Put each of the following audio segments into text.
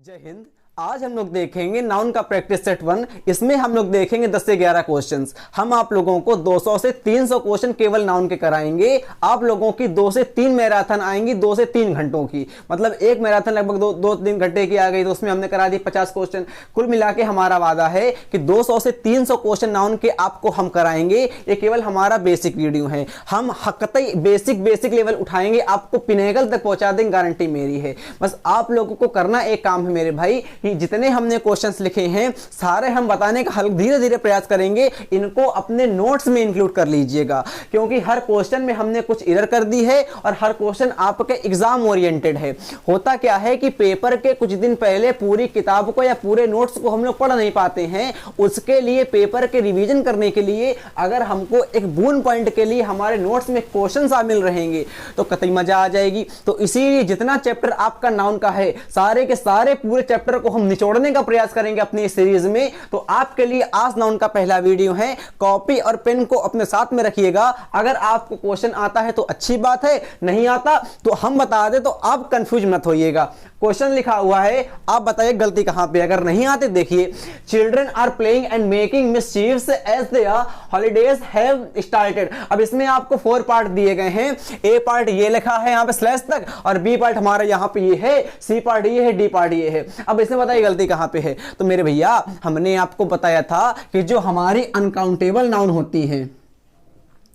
जय हिंद। आज हम लोग देखेंगे नाउन का प्रैक्टिस सेट 1। इसमें हम लोग देखेंगे 10 से 11 क्वेश्चंस। हम आप लोगों को 200 से 300 क्वेश्चन केवल नाउन के कराएंगे। आप लोगों की 2 से 3 मैराथन आएंगी 2 से 3 घंटों की, मतलब एक मैराथन लगभग 2-3 घंटे की आ गई, तो उसमें हमने करा दी 50 क्वेश्चन। कुल मिला के हमारा वादा है कि 200 से 300 क्वेश्चन नाउन के आपको हम कराएंगे। ये केवल हमारा बेसिक वीडियो है। हम कतई बेसिक लेवल उठाएंगे, आपको पिनेकल तक पहुंचा देंगे, गारंटी मेरी है। बस आप लोगों को करना एक काम है मेरे भाई, जितने हमने क्वेश्चंस लिखे हैं सारे हम बताने का धीरे धीरे प्रयास करेंगे। इनको अपने नोट्स में इंक्लूड कर लीजिएगा, क्योंकि हर क्वेश्चन में हमने कुछ एरर कर दी है और हर क्वेश्चन आपके एग्जाम ओरिएंटेड है। होता क्या है कि पेपर के कुछ दिन पहले पूरी किताब को या पूरे नोट्स को हम लोग पढ़ नहीं पाते हैं। उसके लिए पेपर के रिवीजन करने के लिए अगर हमको एक बून पॉइंट के लिए हमारे नोट्स में क्वेश्चन शामिल रहेंगे तो कतई मजा आ जाएगी। तो इसीलिए जितना चैप्टर आपका नाउन का है सारे के सारे पूरे चैप्टर को हम निचोड़ने का प्रयास करेंगे अपनी इस सीरीज में। तो आपके लिए आज नाउन का पहला वीडियो है। कॉपी और पेन को अपने साथ में रखिएगा। अगर आपको क्वेश्चन आता है तो अच्छी बात है, नहीं आता तो हम बता दे तो आप कंफ्यूज मत होइएगा। क्वेश्चन लिखा हुआ है, आप बताइए गलती कहां पे। अगर नहीं आते देखिए, children are playing and making मिसचीव्स as their holidays have started. अब इसमें आपको 4 पार्ट दिए गए हैं। ए पार्ट ये लिखा है यहां पे स्लैश तक, और बी पार्ट हमारा यहां पे ये है, सी पार्ट ये है, डी पार्ट ये है। अब इसमें बताइए गलती कहां पे है। तो मेरे भैया हमने आपको बताया था कि जो हमारी अनकाउंटेबल नाउन होती है,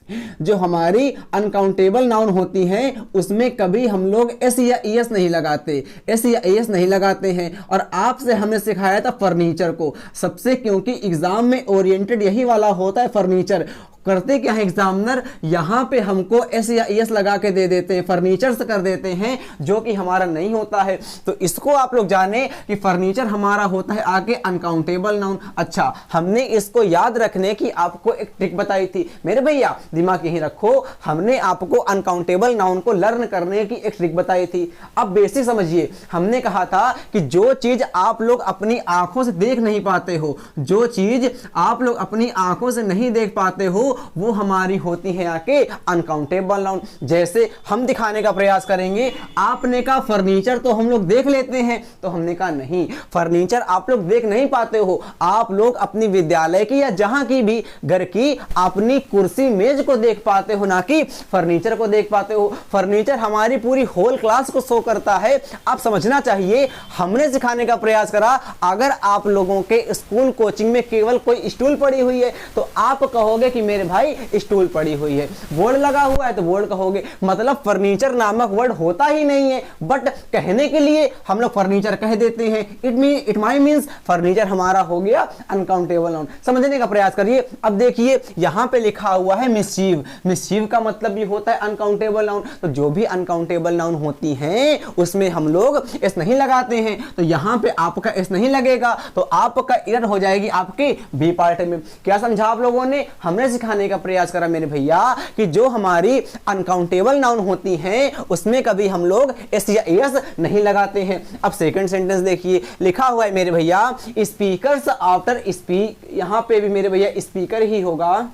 जो हमारी अनकाउंटेबल नाउन होती हैं उसमें कभी हम लोग एस या एस नहीं लगाते, एस या एस नहीं लगाते हैं। और आपसे हमने सिखाया था फर्नीचर को सबसे, क्योंकि एग्जाम में ओरिएंटेड यही वाला होता है फर्नीचर। करते क्या है एग्जामिनर, यहां पे हमको एस या एस लगा के दे देते हैं, फर्नीचर से कर देते हैं, जो कि हमारा नहीं होता है। तो इसको आप लोग जाने कि फर्नीचर हमारा होता है आगे अनकाउंटेबल नाउन। अच्छा, हमने इसको याद रखने की आपको एक ट्रिक बताई थी मेरे भैया, दिमाग यहीं रखो। हमने आपको अनकाउंटेबल नाउन को लर्न करने की एक ट्रिक बताई थी। अब बेसिक समझिए, हमने कहा था कि जो चीज आप लोग अपनी आंखों से देख नहीं पाते हो, जो चीज आप लोग अपनी आंखों से नहीं देख पाते हो, वो हमारी होती है आके अनकाउंटेबल नाउन। जैसे हम दिखाने का प्रयास करेंगे, आपने कहा फर्नीचर तो हम लोग देख लेते हैं, तो हमने कहा नहीं, फर्नीचर आप लोग देख नहीं पाते हो। आप लोग अपनी विद्यालय की या जहां की भी घर की अपनी कुर्सी मेज को देख पाते हो, ना कि फर्नीचर को देख पाते हो। फर्नीचर हमारी पूरी होल क्लास को शो करता है। आप समझना चाहिए, हमने सिखाने का प्रयास करा। अगर आप लोगों के स्कूल कोचिंग में केवल कोई स्टूल पड़ी हुई है तो आप कहोगे कि मेरे भाई स्टूल पड़ी हुई है, बोर्ड लगा हुआ है तो बोर्ड कहोगे, मतलब फर्नीचर नामक वर्ड होता ही नहीं है, बट कहने के लिए हम लोग फर्नीचर कह देते हैं। इट माई मींस फर्नीचर हमारा हो गया अनकाउंटेबल नाउन। समझने का प्रयास करिए। अब देखिए यहां पे लिखा हुआ है मिसचीव। मिसचीव का मतलब भी होता है अनकाउंटेबल नाउन। तो जो भी अनकाउंटेबल नाउन होती हैं उसमें हम लोग एस नहीं लगाते हैं, तो यहां पे आपका एस नहीं लगेगा, तो आपका एरर हो जाएगी आपके बी पार्ट में। क्या समझा आप लोगों ने। हमने सिखाने का प्रयास करा मेरे भैया कि जो हमारी अनकाउंटेबल नाउन होती हैं उसमें कभी हम लोग एस या एस नहीं लगाते हैं। अब सेकंड सेंटेंस देखिए, लिखा हुआ है मेरे भैया स्पीकर्स आफ्टर स्पीक। यहां पे भी मेरे भैया स्पीकर ही होगा।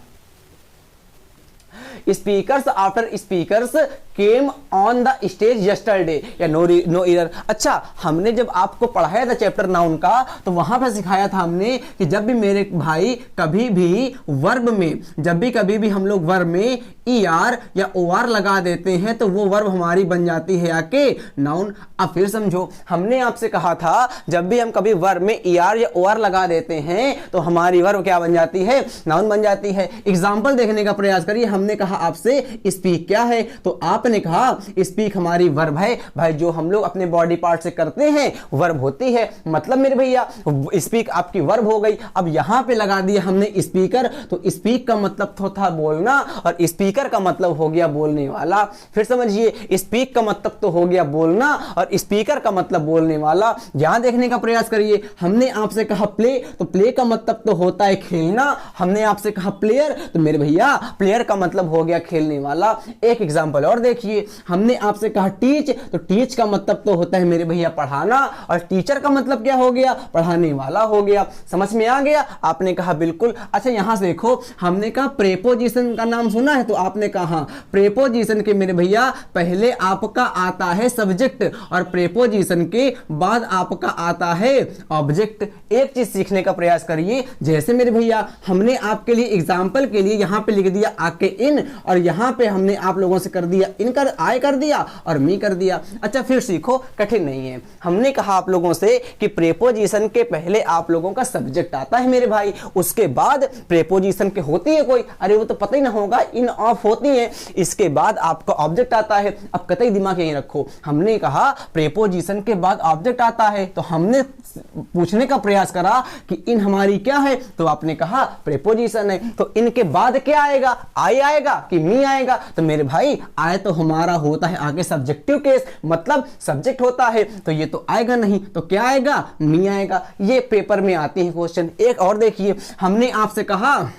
Speakers after speakers came on the stage yesterday, या नो एरर। अच्छा, हमने जब आपको पढ़ाया था चैप्टर नाउन का तो वहां पर सिखाया था हमने कि जब भी मेरे भाई कभी भी वर्ब में, जब भी कभी भी हम लोग वर्ब में ER या OR लगा देते हैं तो वो वर्ब हमारी बन जाती है आके नाउन। अब फिर समझो, हमने आपसे कहा था जब भी हम कभी वर्ब में ER या OR लगा देते हैं तो हमारी वर्ब क्या बन जाती है, नाउन बन जाती है। एग्जाम्पल देखने का प्रयास करिए। हमने कहा आपसे स्पीक क्या है, तो आपने कहा स्पीक हमारी वर्ब है। भाई जो हम लोग अपने बॉडी पार्ट से करते हैं वर्ब होती है, मतलब मेरे भैया स्पीक आपकी वर्ब हो गई। अब यहां पे लगा दिया हमने स्पीकर, तो स्पीक का मतलब तो था बोलना और स्पीकर का मतलब हो गया बोलने वाला। फिर समझिए, स्पीक का मतलब तो हो गया बोलना और स्पीकर का मतलब बोलने वाला। यहां देखने का प्रयास करिए, हमने आपसे कहा प्ले, तो प्ले का मतलब तो होता है खेलना। हमने आपसे कहा प्लेयर, तो मेरे भैया प्लेयर का मतलब हो गया खेलने वाला। एक एग्जांपल और देख देखिए हमने आपसे कहा टीच, तो टीच का मतलब तो होता है मेरे भैया पढ़ाना, और टीचर का मतलब क्या हो गया, पढ़ाने वाला हो गया। समझ में आ गया? आपने कहा बिल्कुल। अच्छा यहां से देखो, हमने कहा प्रेपोजिशन का नाम सुना है, तो आपने कहा प्रेपोजिशन के मेरे भैया पहले आपका आता है सब्जेक्ट और प्रेपोजिशन के बाद आपका आता है ऑब्जेक्ट। एक चीज सीखने का प्रयास करिए, जैसे मेरे भैया हमने आपके लिए एग्जाम्पल के लिए यहां पे लिख दिया आके इन, और यहां पे हमने आप लोगों से कर दिया इन कर आय कर दिया और मी कर दिया। अच्छा फिर सीखो, कठिन नहीं है। हमने कहा आप लोगों से कि प्रेपोजिशन के पहले आप लोगों का सब्जेक्ट आता है मेरे भाई, उसके बाद प्रेपोजिशन के होती है कोई, अरे वो तो पता ही ना होगा, इन ऑफ होती है, इसके बाद आपका ऑब्जेक्ट आता है। अब कतई दिमाग यहीं रखो, हमने कहा प्रेपोजिशन के बाद ऑब्जेक्ट आता है, तो हमने पूछने का प्रयास करा कि इन हमारी क्या है, तो आपने कहा प्रेपोजिशन है, तो इनके बाद क्या आएगा, आई आएगा कि मी आएगा? तो मेरे भाई आय तो हमारा होता है आगे सब्जेक्टिव केस, मतलब सब्जेक्ट होता है, तो ये तो आएगा नहीं, तो क्या आएगा, मी आएगा। ये पेपर में आती है क्वेश्चन। एक और देखिए, हमने आपसे कहा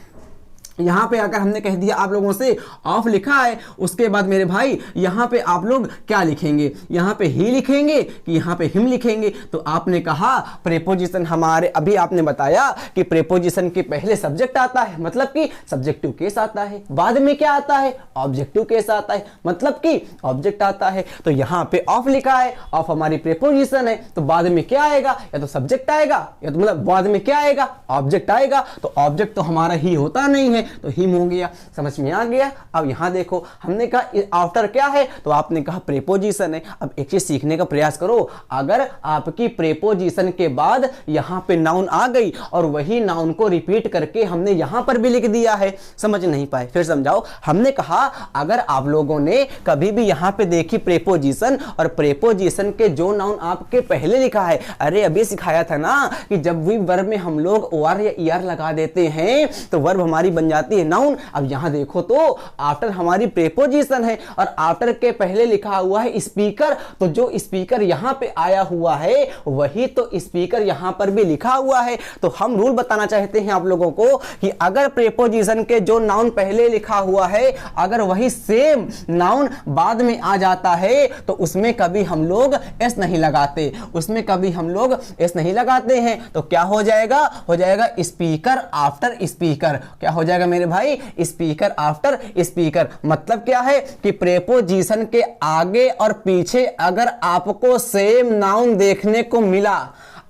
यहां पे आकर हमने कह दिया आप लोगों से ऑफ लिखा है, उसके बाद मेरे भाई यहां पे आप लोग क्या लिखेंगे, यहां पे ही लिखेंगे कि यहां पे हिम लिखेंगे? तो आपने कहा प्रेपोजिशन हमारे, अभी आपने बताया कि प्रेपोजिशन के पहले सब्जेक्ट आता है, मतलब कि सब्जेक्टिव केस आता है, बाद में क्या आता है, ऑब्जेक्टिव केस आता है, मतलब कि ऑब्जेक्ट आता है। तो यहां पे ऑफ लिखा है, ऑफ हमारी प्रेपोजिशन है, तो बाद में क्या आएगा, या तो सब्जेक्ट आएगा या तो मतलब बाद में क्या आएगा, ऑब्जेक्ट आएगा। तो ऑब्जेक्ट तो हमारा ही होता नहीं है, तो हिम हो गया। समझ में आ गया? अब यहां देखो, हमने कहा आफ्टर क्या है, तो आपने कहा प्रेपोजिशन है। अब एक चीज सीखने का प्रयास करो, अगर आपकी प्रेपोजिशन के बाद यहां पे नाउन आ गई और वही नाउन को रिपीट करके हमने यहां पर भी लिख दिया है, समझ नहीं पाए, फिर समझाओ। हमने कहा अगर आप लोगों ने कभी भी यहां पे देखी प्रेपोजिशन और प्रेपोजिशन के जो नाउन आपके पहले लिखा है, अरे अभी सिखाया था ना कि जब भी वर्ब में हम लोग ओआर या ईआर लगा देते हैं तो वर्ब हमारी बन जाती है नाउन। अब यहां देखो तो आफ्टर हमारी प्रेपोजिशन है और आफ्टर के पहले लिखा हुआ है स्पीकर, तो जो स्पीकर यहां पे आया हुआ है वही तो स्पीकर यहां पर भी लिखा हुआ है। तो हम रूल बताना चाहते हैं आप लोगों को कि अगर प्रेपोजिशन के जो नाउन पहले लिखा हुआ है अगर वही सेम नाउन बाद में आ जाता है तो उसमें कभी हम लोग एस नहीं लगाते, उसमें कभी हम लोग एस नहीं लगाते हैं। तो क्या हो जाएगा, हो जाएगा स्पीकर आफ्टर स्पीकर। क्या हो जाएगा मेरे भाई, स्पीकर आफ्टर स्पीकर। मतलब क्या है कि प्रेपोजिशन के आगे और पीछे अगर आपको सेम नाउन देखने को मिला,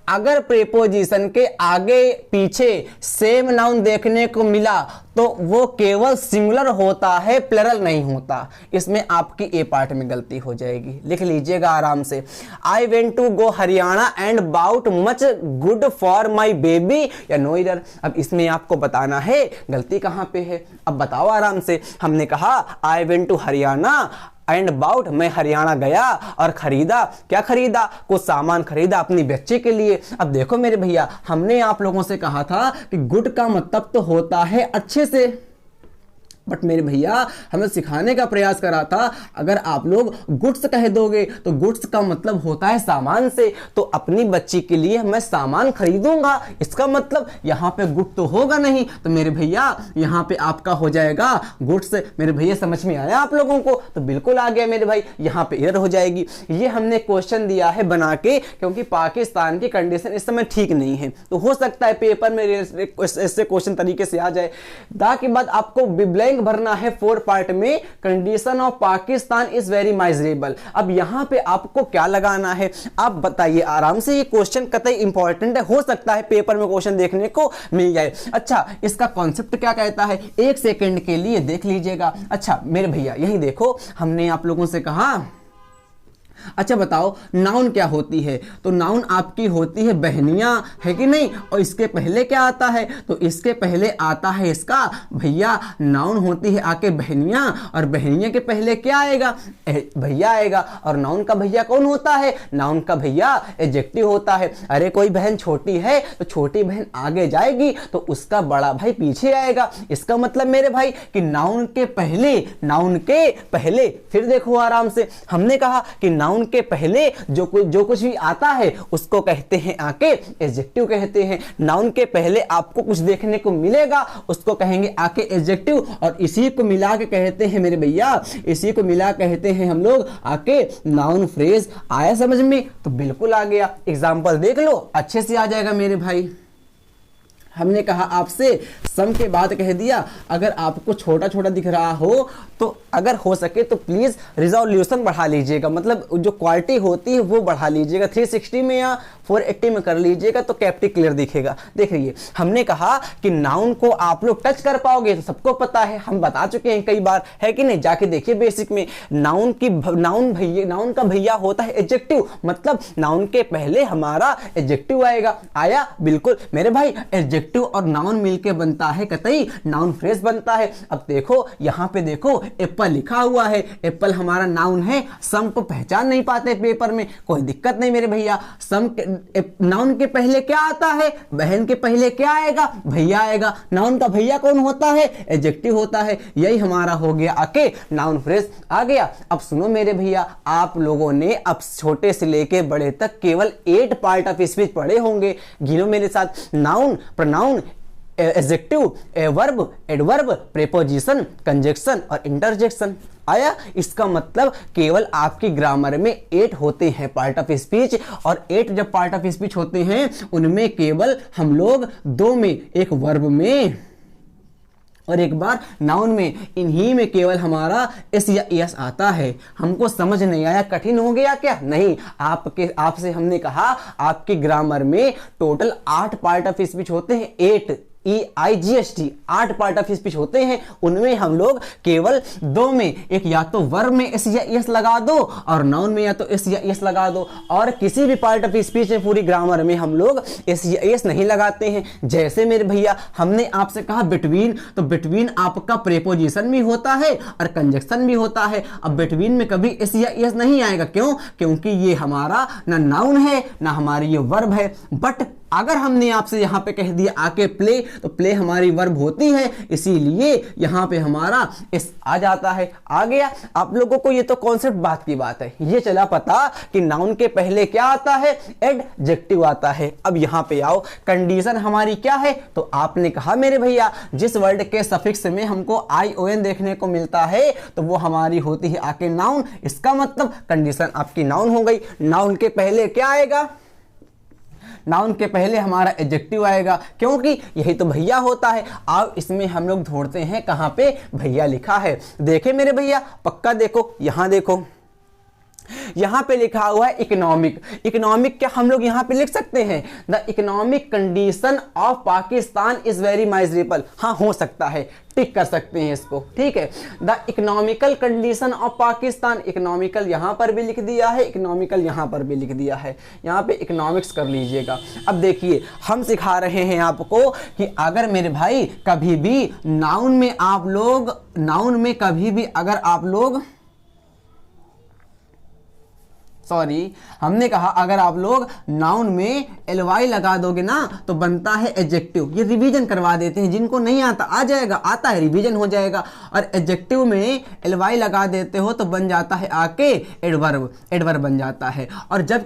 अगर प्रेपोजिशन के आगे पीछे सेम नाउन देखने को मिला तो वो केवल सिंगुलर होता है, प्लरल नहीं होता। इसमें आपकी ए पार्ट में गलती हो जाएगी, लिख लीजिएगा आराम से। I went to go Haryana and bought much good for my baby, या नो एरर। अब इसमें आपको बताना है गलती कहां पे है, अब बताओ आराम से। हमने कहा I went to Haryana and bought, मैं हरियाणा गया और खरीदा, क्या खरीदा, कुछ सामान खरीदा अपनी बच्चे के लिए। अब देखो मेरे भैया, हमने आप लोगों से कहा था कि गुड का मतलब तो होता है अच्छे से, बट मेरे भैया हमें सिखाने का प्रयास करा था अगर आप लोग गुड्स कह दोगे तो गुड्स का मतलब होता है सामान से, तो अपनी बच्ची के लिए मैं सामान खरीदूंगा, इसका मतलब यहां पे गुड तो होगा नहीं। तो मेरे भैया यहां पे आपका हो जाएगा गुड्स। मेरे भैया समझ में आया आप लोगों को? तो बिल्कुल आ गया मेरे भाई, यहां पे एरर हो जाएगी। ये हमने क्वेश्चन दिया है बना के, क्योंकि पाकिस्तान की कंडीशन इस समय ठीक नहीं है, तो हो सकता है पेपर में ऐसे क्वेश्चन तरीके से आ जाए। दा के बाद आपको ब्लैंक भरना है 4 पार्ट में, condition of Pakistan is very miserable. अब यहां पे आपको क्या लगाना है आप बताइए आराम से, ये क्वेश्चन कतई इंपॉर्टेंट है, हो सकता है पेपर में क्वेश्चन देखने को मिल जाए। अच्छा इसका कॉन्सेप्ट क्या कहता है, 1 सेकंड के लिए देख लीजिएगा। अच्छा मेरे भैया यही देखो, हमने आप लोगों से कहा अच्छा बताओ नाउन क्या होती है, तो नाउन आपकी होती है बहनियां, है कि नहीं। और इसके पहले क्या आता है, तो इसके पहले आता है इसका भैया, नाउन होती है आके बहनियां, और बहनियां के पहले क्या आएगा, भैया आएगा। और नाउन का भैया कौन होता है, नाउन का भैया एडजेक्टिव होता है। अरे कोई बहन छोटी है तो छोटी बहन आगे जाएगी तो उसका बड़ा भाई पीछे आएगा। इसका मतलब मेरे भाई कि नाउन के पहले, नाउन के पहले, फिर देखो आराम से, हमने कहा कि नाउन नाउन के पहले जो कुछ भी आता है उसको कहते हैं आके एडजेक्टिव कहते हैं। नाउन के पहले आपको कुछ देखने को मिलेगा उसको कहेंगे आके एडजेक्टिव, और इसी को मिला के कहते हैं मेरे भैया, इसी को मिला कहते हैं हम लोग आके नाउन फ्रेज। आया समझ में? तो बिल्कुल आ गया। एग्जाम्पल देख लो, अच्छे से आ जाएगा मेरे भाई। हमने कहा आपसे सम के बाद कह दिया, अगर आपको छोटा छोटा दिख रहा हो तो अगर हो सके तो प्लीज रिजोल्यूशन बढ़ा लीजिएगा, मतलब जो क्वालिटी होती है वो बढ़ा लीजिएगा, 360 में या 480 में कर लीजिएगा तो कैपिटल क्लियर दिखेगा। देखिए हमने कहा कि नाउन को आप लोग टच कर पाओगे तो सबको पता है, हम बता चुके हैं कई बार, है कि नहीं? जाके देखिए बेसिक में, नाउन का भैया होता है एडजेक्टिव, मतलब नाउन के पहले हमारा एडजेक्टिव आएगा। आया? बिल्कुल मेरे भाई। एडजेक्टिव और नाउन मिलके बनता है कतई नाउन फ्रेज बनता है। अब देखो यहां पे देखो एप्पल लिखा हुआ है, एप्पल हमारा नाउन है, सम को पहचान नहीं पाते पेपर में, कोई दिक्कत नहीं मेरे भैया। सम नाउन के पहले क्या आता है? बहन के पहले क्या आएगा? भैया आएगा। नाउन का भैया कौन होता है? एडजेक्टिव होता है। यही हमारा हो गया आके नाउन फ्रेज आ गया। अब सुनो मेरे भैया, आप लोगों ने अब छोटे से लेके बड़े तक केवल 8 पार्ट ऑफ स्पीच पढ़े होंगे। गिनो मेरे साथ। Noun, pronoun, adjective, verb, adverb, preposition, conjunction और इंटरजेक्शन। आया? इसका मतलब केवल आपकी ग्रामर में 8 होते हैं पार्ट ऑफ स्पीच, और 8 जब पार्ट ऑफ स्पीच होते हैं उनमें केवल हम लोग 2 में, एक वर्ब में और एक बार नाउन में, इन्हीं में केवल हमारा एस या एस आता है। हमको समझ नहीं आया? कठिन हो गया क्या? नहीं, आपसे हमने कहा आपके ग्रामर में टोटल 8 पार्ट ऑफ स्पीच होते हैं, 8 EIGHT 8 पार्ट ऑफ स्पीच होते हैं। उनमें हम लोग केवल 2 में, एक या तो वर्ब में एस या एस लगा दो और नाउन में या तो एस या एस लगा दो, और किसी भी पार्ट ऑफ स्पीच में पूरी ग्रामर में हम लोग एस या एस नहीं लगाते हैं। जैसे मेरे भैया हमने आपसे कहा बिटवीन, तो बिटवीन आपका प्रीपोजिशन भी होता है और कंजक्शन भी होता है। अब बिटवीन में कभी एस या एस नहीं आएगा, क्यों? क्योंकि ये हमारा ना नाउन है ना हमारी ये वर्ब है। बट अगर हमने आपसे यहां पे कह दिया आके प्ले, तो प्ले हमारी वर्ब होती है, इसीलिए यहां पे हमारा इस आ जाता है। आ गया आप लोगों को? ये तो कॉन्सेप्ट बात की बात है, ये चला पता कि नाउन के पहले क्या आता है? एडजेक्टिव आता है। अब यहां पे आओ, कंडीशन हमारी क्या है? तो आपने कहा मेरे भैया जिस वर्ड के सफिक्स में हमको ION देखने को मिलता है तो वो हमारी होती है आके नाउन। इसका मतलब कंडीशन आपकी नाउन हो गई। नाउन के पहले क्या आएगा? नाउन के पहले हमारा एडजेक्टिव आएगा, क्योंकि यही तो भैया होता है। अब इसमें हम लोग ढूंढते हैं कहां पे भैया लिखा है। देखे मेरे भैया, पक्का देखो, यहां देखो, यहां पे लिखा हुआ है इकोनॉमिक। इकोनॉमिक क्या हम लोग यहां पे लिख सकते हैं? The economic condition of Pakistan is very miserable. हाँ, हो सकता है, टिक कर सकते हैं इसको, ठीक है। The economical condition of Pakistan, economical यहां पर भी लिख दिया है, इकोनॉमिकल यहां पर भी लिख दिया है, यहां पे इकोनॉमिक्स कर लीजिएगा। अब देखिए हम सिखा रहे हैं आपको कि अगर मेरे भाई कभी भी नाउन में आप लोग, नाउन में कभी भी अगर आप लोग, सॉरी, हमने कहा अगर आप लोग नाउन में एलवाई लगा दोगे ना तो बनता है एडजेक्टिव। ये रिवीजन करवा देते हैं, जिनको नहीं आता आ जाएगा, आता है रिवीजन हो जाएगा। और एडजेक्टिव में एलवाई लगा देते हो तो बन जाता है आके एडवर्ब, एडवर्ब बन जाता है। और जब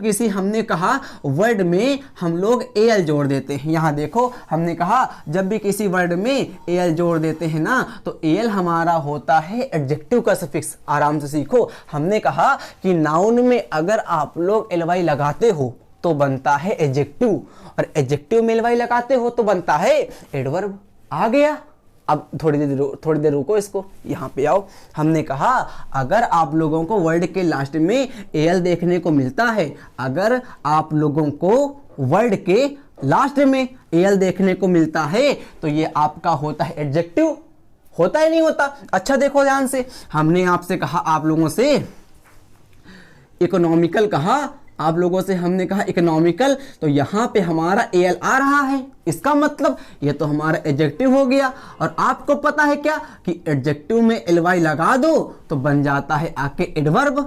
किसी हमने कहा वर्ड में हम लोग एल जोड़ देते हैं, यहां देखो हमने कहा जब भी किसी वर्ड में एल जोड़ देते हैं ना तो एल हमारा होता है एडजेक्टिव का सफिक्स। आराम से सीखो, हमने कहा कि नाउन में अगर आप लोग एलवाई लगाते हो तो बनता है एडजेक्टिव, और एडजेक्टिव में एलवाई लगाते हो तो बनता है एडवर्ब। आ गया? अब थोड़ी देर रुको, इसको यहां पे आओ। हमने कहा अगर आप लोगों को वर्ड के लास्ट में एल देखने को मिलता है, अगर आप लोगों को वर्ड के लास्ट में एल देखने को मिलता है तो ये आपका होता है एडजेक्टिव। होता है नहीं होता? अच्छा देखो ध्यान से, हमने आपसे कहा, आप लोगों से इकोनॉमिकल कहा, आप लोगों से हमने कहा इकोनॉमिकल, तो यहां पे हमारा एल आ रहा है, इसका मतलब ये तो हमारा एडजेक्टिव हो गया। और आपको पता है क्या कि एडजेक्टिव में एलवाई लगा दो तो बन जाता है आके एडवर्ब।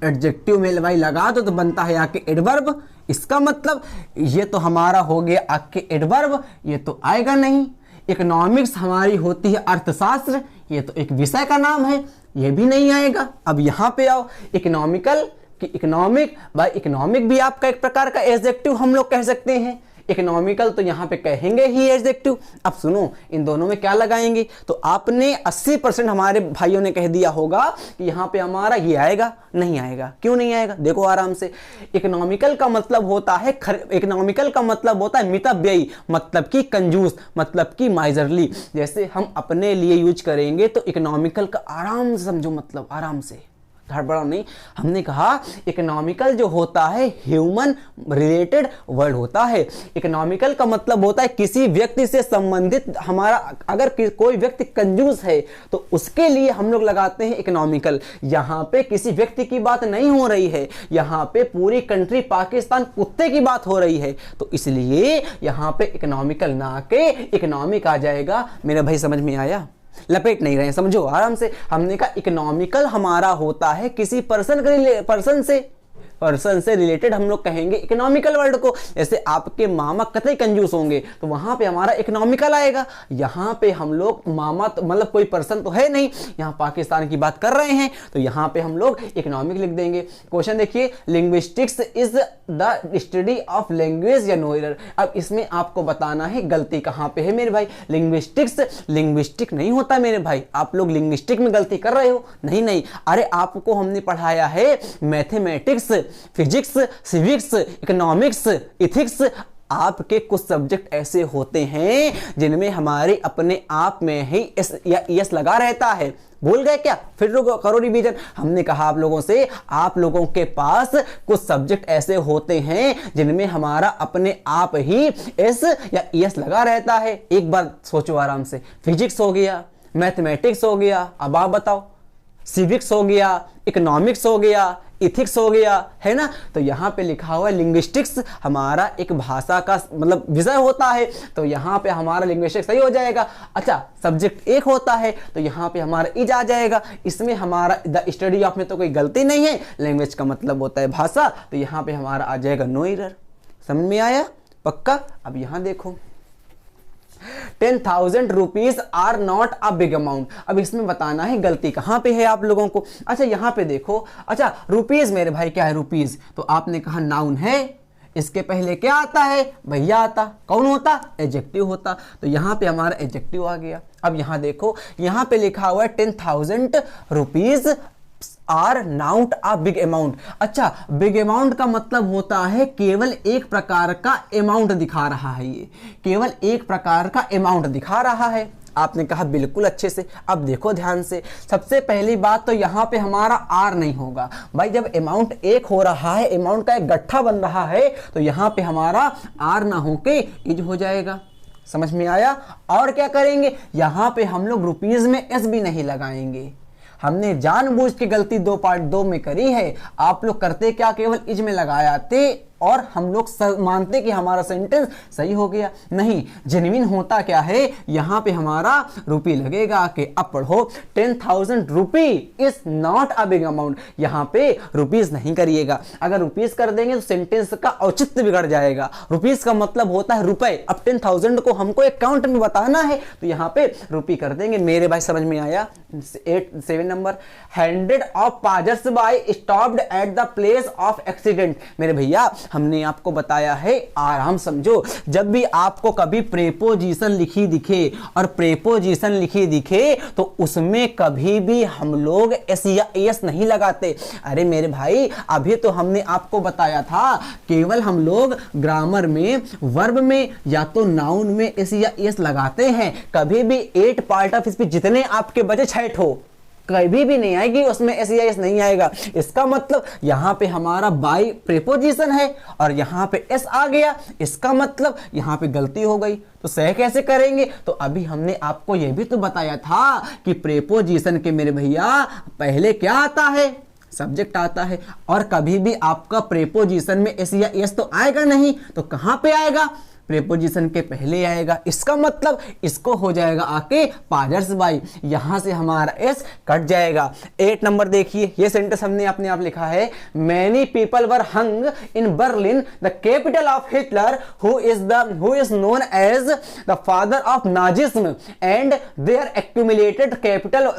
एडजेक्टिव में एलवाई लगा दो तो बनता है आके एडवर्ब। इसका मतलब ये तो हमारा हो गया आके एडवर्ब, ये तो आएगा नहीं। इकोनॉमिक्स हमारी होती है अर्थशास्त्र, ये तो एक विषय का नाम है। ये भी नहीं आएगा। अब यहां पे आओ, इकोनॉमिकल कि इकोनॉमिक, भाई इकोनॉमिक भी आपका एक प्रकार का एडजेक्टिव हम लोग कह सकते हैं, इकोनॉमिकल तो यहां पे कहेंगे ही एडजेक्टिव। अब सुनो, इन दोनों में क्या लगाएंगे, तो आपने 80% हमारे भाइयों ने कह दिया होगा कि यहां पे हमारा ये आएगा, नहीं आएगा। क्यों नहीं आएगा, देखो आराम से। इकोनॉमिकल का मतलब होता है इकोनॉमिकल का मतलब होता है मितव्ययी, मतलब कि कंजूस, मतलब कि माइजरली। जैसे हम अपने लिए यूज करेंगे तो इकोनॉमिकल का आराम से समझो, मतलब आराम से, हड़बड़ा नहीं। हमने कहा इकोनॉमिकल जो होता है ह्यूमन रिलेटेड वर्ड होता है। इकोनॉमिकल का मतलब होता है किसी व्यक्ति से संबंधित हमारा, अगर कोई व्यक्ति कंजूस है तो उसके लिए हम लोग लगाते हैं इकोनॉमिकल। यहां पे किसी व्यक्ति की बात नहीं हो रही है, यहां पे पूरी कंट्री पाकिस्तान कुत्ते की बात हो रही है, तो इसलिए यहां पे इकोनॉमिकल ना के इकोनॉमिक आ जाएगा। मेरे भाई समझ में आया, लपेट नहीं रहे, समझो आराम से। हमने कहा इकोनॉमिकल हमारा होता है किसी पर्सन से रिलेटेड हम लोग कहेंगे इकोनॉमिकल वर्ड को। जैसे आपके मामा कतई कंजूस होंगे तो वहां पे हमारा इकोनॉमिकल आएगा। यहां पे हम लोग मामा तो मतलब कोई पर्सन तो है नहीं, यहां पाकिस्तान की बात कर रहे हैं तो यहां पे हम लोग इकोनॉमिक लिख देंगे। क्वेश्चन देखिए, linguistics is the study of language या नो एरर। अब इसमें आपको बताना है गलती कहां पे है मेरे भाई। लिंग्विस्टिक नहीं होता मेरे भाई, आप लोग लिंग्विस्टिक में गलती कर रहे हो। नहीं, अरे आपको हमने पढ़ाया है mathematics, physics, civics, economics, ethics. आपके कुछ सब्जेक्ट ऐसे होते हैं जिनमें हमारे अपने आप में ही एस या एस लगा रहता है। भूल गए क्या, फिर करो रिवीजन। हमने कहा आप लोगों से, आप लोगों के पास कुछ सब्जेक्ट ऐसे होते हैं जिनमें हमारा अपने आप ही एस या एस लगा रहता है। एक बार सोचो आराम से, फिजिक्स हो गया, मैथमेटिक्स हो गया, अब आप बताओ, सिविक्स हो गया, इकोनॉमिक्स हो गया, इथिक्स हो गया, है ना। तो यहां पे लिखा हुआ है लिंग्विस्टिक्स हमारा एक भाषा का मतलब विषय होता है, तो यहां पे हमारा लिंग्विस्टिक्स सही हो जाएगा। अच्छा, सब्जेक्ट एक होता है तो यहां पे हमारा इज आ जाएगा। इसमें हमारा द स्टडी ऑफ में तो कोई गलती नहीं है, लैंग्वेज का मतलब होता है भाषा, तो यहां पे हमारा आ जाएगा नो एरर। समझ में आया पक्का। अब यहां देखो, 10,000 rupees are not a big amount. अब इसमें बताना है गलती कहां पे है आप लोगों को। अच्छा यहां पे देखो, अच्छा रुपीज मेरे भाई क्या है रुपीज, तो आपने कहा नाउन है, इसके पहले क्या आता है भैया, आता कौन होता, एडजेक्टिव होता, तो यहां पे हमारा एडजेक्टिव आ गया। अब यहां देखो, यहां पे लिखा हुआ है 10,000 rupees are not a big amount. अच्छा, बिग अमाउंट का मतलब होता है केवल एक प्रकार का अमाउंट दिखा रहा है, ये केवल एक प्रकार का अमाउंट दिखा रहा है। आपने कहा बिल्कुल अच्छे से। अब देखो ध्यान से, सबसे पहली बात तो यहां पे हमारा आर नहीं होगा भाई। जब अमाउंट एक हो रहा है, अमाउंट का एक गट्ठा बन रहा है, तो यहां पे हमारा आर ना होके इज हो जाएगा। समझ में आया। और क्या करेंगे, यहां पे हम लोग रुपीज में एस भी नहीं लगाएंगे। हमने जानबूझ के गलती 2 पार्ट 2 में करी है। आप लोग करते क्या, केवल इज में लगाया थे और हम लोग मानते कि हमारा सेंटेंस सही हो गया। नहीं, जेन्युइन होता क्या है, यहां पे हमारा रुपी लगेगा कि अब पढ़ो 10,000 रुपी is not a big amount. यहां पे रुपीज नहीं करिएगा, अगर रुपीज कर देंगे तो सेंटेंस का औचित्य बिगड़ जाएगा। रुपीज का मतलब होता है रुपए, अब 10,000 को हमको एक काउंट में बताना है तो यहां पे रुपी कर देंगे। मेरे भाई समझ में आया। 7 number, 100 of passers by stopped at the place of accident. मेरे भैया हमने आपको बताया है, आराम समझो, जब भी आपको कभी प्रेपोजिशन लिखी दिखे और प्रेपोजिशन लिखी दिखे तो उसमें कभी भी हम लोग एस या एस नहीं लगाते। अरे मेरे भाई, अभी तो हमने आपको बताया था केवल हम लोग ग्रामर में वर्ब में या तो नाउन में एस या एस लगाते हैं। कभी भी 8 पार्ट ऑफ स्पीच जितने आपके बचे 6 ठो कभी भी नहीं आएगी उसमें एस या एस नहीं आएगा। इसका मतलब यहां पे हमारा बाय प्रेपोजिशन है और यहां पे एस आ गया, इसका मतलब यहां पे गलती हो गई। तो सही कैसे करेंगे, तो अभी हमने आपको यह भी तो बताया था कि प्रेपोजिशन के मेरे भैया पहले क्या आता है, सब्जेक्ट आता है। और कभी भी आपका प्रेपोजिशन में एस या एस तो आएगा नहीं, तो कहां पे आएगा, प्रेपोजिशन के पहले आएगा। इसका मतलब इसको हो जाएगा आके पाजर्स बाय, यहां से हमारा एस कट जाएगा। 8 नंबर देखिए, ये सेंटेंस हमने अपने आप लिखा है, many people were hung in Berlin the capital of Hitler who is known as the father of Nazism and their accumulated capital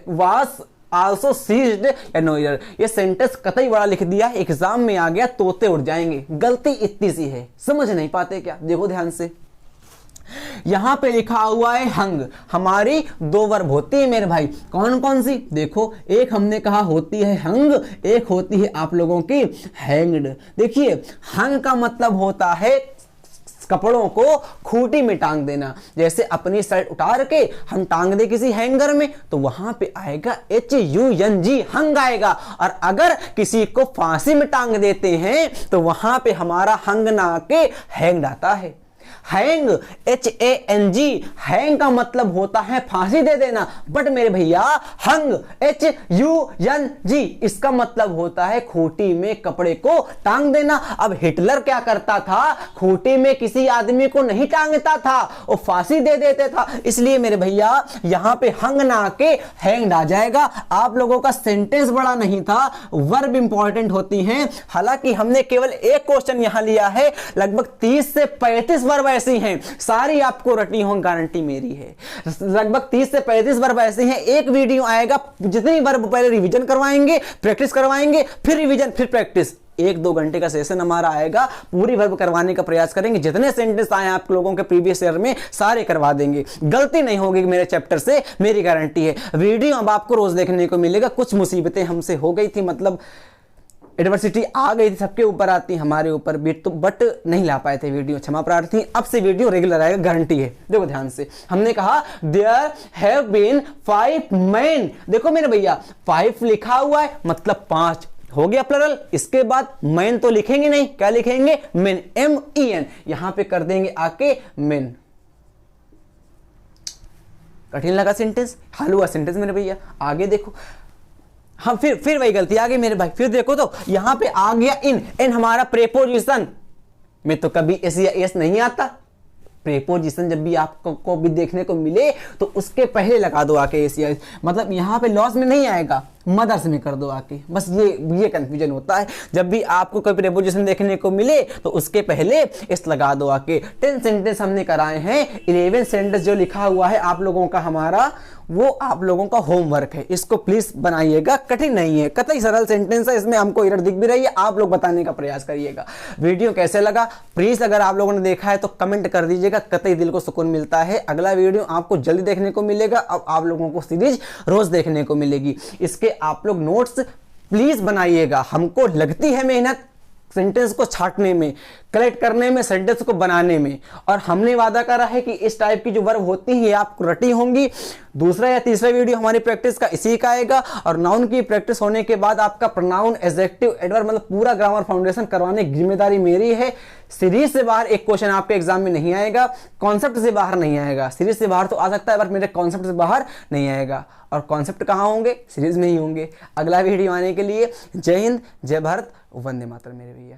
was also seized या नो ईयर। ये सेंटेंस कतई बड़ा लिख दिया, एग्जाम में आ गया तोते उड़ जाएंगे। गलती इतनी सी है, समझ नहीं पाते क्या? देखो ध्यान से, यहां पे लिखा हुआ है हंग। हमारी दो वर्ब होती है मेरे भाई, कौन कौन सी? देखो, एक हमने कहा होती है हंग, एक होती है आप लोगों की हैंग्ड। देखिए, हंग का मतलब होता है कपड़ों को खूंटी में टांग देना। जैसे अपनी शर्ट उतार के हम टांग दे किसी हैंगर में, तो वहां पे आएगा HUNG, हंग आएगा। और अगर किसी को फांसी में टांग देते हैं तो वहां पे हमारा हंग ना आके हैंग्ड आता है। हैंग, HANG, हैंग का मतलब होता है फांसी दे देना। बट मेरे भैया हंग, HUNG, इसका मतलब होता है खूंटी में कपड़े को टांग देना। अब हिटलर क्या करता था? खूंटी में किसी आदमी को नहीं टांगता था, वो फांसी दे देते था। इसलिए मेरे भैया यहां पे हंग ना आके हैंग्ड आ जाएगा। आप लोगों का सेंटेंस बड़ा नहीं था, वर्ब इंपॉर्टेंट होती हैं। हालांकि हमने केवल एक क्वेश्चन यहां लिया है, लगभग 30 से 35 वर्ब ऐसी हैं, सारी आपको रटनी हो, गारंटी मेरी है। लगभग 30 से 35 वर्ब ऐसे हैं। एक वीडियो आएगा, जितनी वर्ब पहले रिवीजन करवाएंगे, प्रैक्टिस करवाएंगे, फिर रिवीजन, फिर प्रैक्टिस। 1-2 घंटे का सेशन हमारा आएगा, पूरी वर्ब करवाने का प्रयास करेंगे। जितने सेंटेंस आए आप लोगों के प्रीवियस ईयर में सारे करवा देंगे, गलती नहीं होगी मेरे चैप्टर से, मेरी गारंटी है। वीडियो अब आपको रोज देखने को मिलेगा। कुछ मुसीबतें हमसे हो गई थी, मतलब एडवर्सिटी आ गई थी, सबके ऊपर आती, हमारे ऊपर भी, तो बट नहीं ला पाए थे वीडियो, क्षमा प्रार्थी। अब से वीडियो रेगुलर आएगा, गारंटी है। देखो ध्यान से, हमने कहा देयर हैव बीन 5 मेन। देखो मेरे भैया 5 लिखा हुआ है, मतलब 5 हो गया प्लरल। इसके बाद मैन तो लिखेंगे नहीं, क्या लिखेंगे? Main, MEN। यहां पे कर देंगे आके मेन। कठिन लगा सेंटेंस? हल हुआ सेंटेंस मेरे भैया। आगे देखो, हम फिर वही गलती आ गई मेरे भाई। फिर देखो तो यहां पे आ गया इन हमारा प्रेपोजिशन में तो कभी एस या एस नहीं आता। प्रेपोजिशन जब भी आपको भी देखने को मिले तो उसके पहले लगा दो आके एस या एस, मतलब यहां पे लॉस में नहीं आएगा, मदर्स में कर दो आके। बस ये कंफ्यूजन होता है। जब भी आपको कोई प्रेपोजिशन देखने को मिले तो उसके पहले इस लगा दो आके। 10 सेंटेंस हमने कराए हैं। 11 सेंटेंस जो लिखा हुआ है आप लोगों का, हमारा वो आप लोगों का होमवर्क है। इसको प्लीज बनाइएगा, कठिन नहीं है, कतई सरल सेंटेंस है। इसमें हमको एरर दिख भी रही है, आप लोग बताने का प्रयास करिएगा। वीडियो कैसे लगा प्लीज अगर आप लोगों ने देखा है तो कमेंट कर दीजिएगा, कतई दिल को सुकून मिलता है। अगला वीडियो आपको जल्दी देखने को मिलेगा। अब आप लोगों को सीरीज रोज देखने को मिलेगी। इसके आप लोग नोट्स प्लीज बनाइएगा। हमको लगती है मेहनत सेंटेंस को छांटने में, कलेक्ट करने में, सेंटेंस को बनाने में, और हमने वादा करा है कि इस टाइप की जो वर्ब होती है आपको रटी होंगी। दूसरा या तीसरा वीडियो हमारी प्रैक्टिस का इसी का आएगा। और नाउन की प्रैक्टिस होने के बाद आपका प्रोनाउन, एडजेक्टिव, एडवर्ब, मतलब पूरा ग्रामर फाउंडेशन करवाने की जिम्मेदारी मेरी है। सीरीज से बाहर एक क्वेश्चन आपके एग्जाम में नहीं आएगा, कॉन्सेप्ट से बाहर नहीं आएगा। सीरीज से बाहर तो आ सकता है बट मेरे कॉन्सेप्ट से बाहर नहीं आएगा। और कॉन्सेप्ट कहाँ होंगे? सीरीज में ही होंगे। अगला वीडियो आने के लिए जय हिंद, जय भारत, वंदे मातरम मेरे भैया।